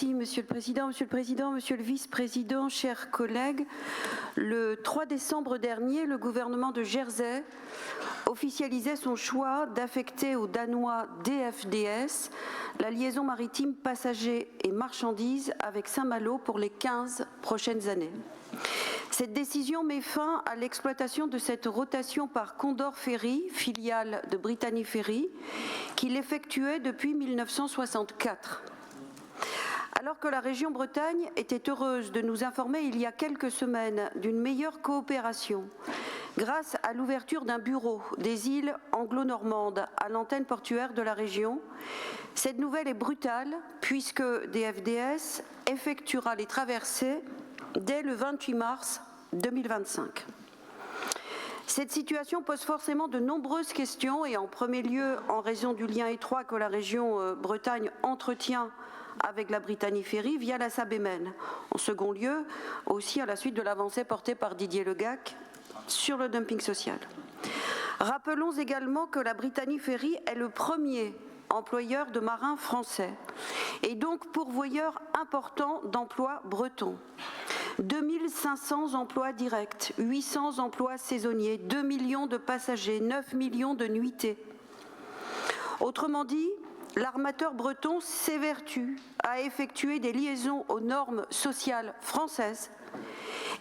Merci Monsieur le Président, Monsieur le Vice-président, chers collègues. Le 3 décembre dernier, le gouvernement de Jersey officialisait son choix d'affecter au Danois DFDS la liaison maritime passagers et marchandises avec Saint-Malo pour les 15 prochaines années. Cette décision met fin à l'exploitation de cette rotation par Condor Ferry, filiale de Brittany Ferry, qui l'effectuait depuis 1964. Alors que la région Bretagne était heureuse de nous informer il y a quelques semaines d'une meilleure coopération grâce à l'ouverture d'un bureau des îles anglo-normandes à l'antenne portuaire de la région, cette nouvelle est brutale puisque DFDS effectuera les traversées dès le 28 mars 2025. Cette situation pose forcément de nombreuses questions et en premier lieu en raison du lien étroit que la région Bretagne entretient avec la Brittany Ferry via la Sabémène. En second lieu, aussi à la suite de l'avancée portée par Didier Le Gac sur le dumping social. Rappelons également que la Brittany Ferry est le premier employeur de marins français et donc pourvoyeur important d'emplois bretons. 2500 emplois directs, 800 emplois saisonniers, 2 millions de passagers, 9 millions de nuitées. Autrement dit, l'armateur breton s'évertue à effectuer des liaisons aux normes sociales françaises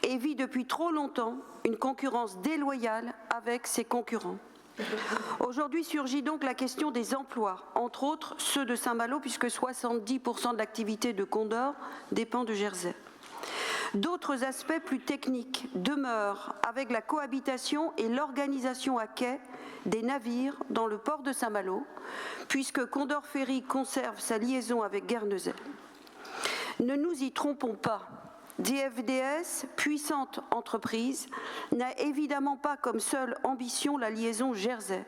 et vit depuis trop longtemps une concurrence déloyale avec ses concurrents. Aujourd'hui surgit donc la question des emplois, entre autres ceux de Saint-Malo, puisque 70% de l'activité de Condor dépend de Jersey. D'autres aspects plus techniques demeurent avec la cohabitation et l'organisation à quai des navires dans le port de Saint-Malo, puisque Condor Ferry conserve sa liaison avec Guernesey. Ne nous y trompons pas, DFDS, puissante entreprise, n'a évidemment pas comme seule ambition la liaison Jersey,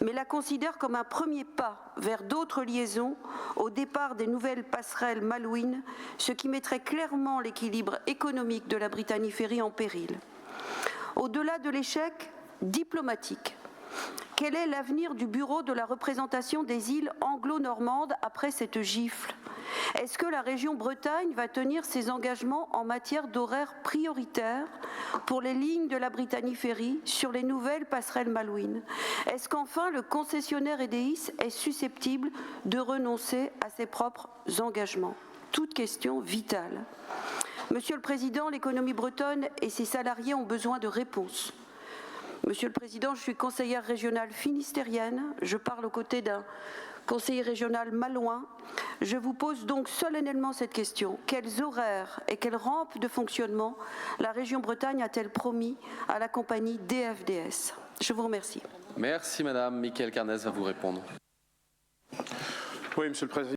mais la considère comme un premier pas vers d'autres liaisons au départ des nouvelles passerelles malouines, ce qui mettrait clairement l'équilibre économique de la Brittany Ferry en péril. Au-delà de l'échec diplomatique, quel est l'avenir du bureau de la représentation des îles anglo-normandes après cette gifle? Est-ce que la région Bretagne va tenir ses engagements en matière d'horaires prioritaires pour les lignes de la Brittany Ferry sur les nouvelles passerelles malouines? Est-ce qu'enfin le concessionnaire EDIS est susceptible de renoncer à ses propres engagements? Toute question vitale. Monsieur le Président, l'économie bretonne et ses salariés ont besoin de réponses. Monsieur le Président, je suis conseillère régionale finistérienne, je parle aux côtés d'un conseiller régional malouin. Je vous pose donc solennellement cette question. Quels horaires et quelles rampes de fonctionnement la région Bretagne a-t-elle promis à la compagnie DFDS? Je vous remercie. Merci Madame. Michael Carnez va vous répondre. Oui, Monsieur le Président.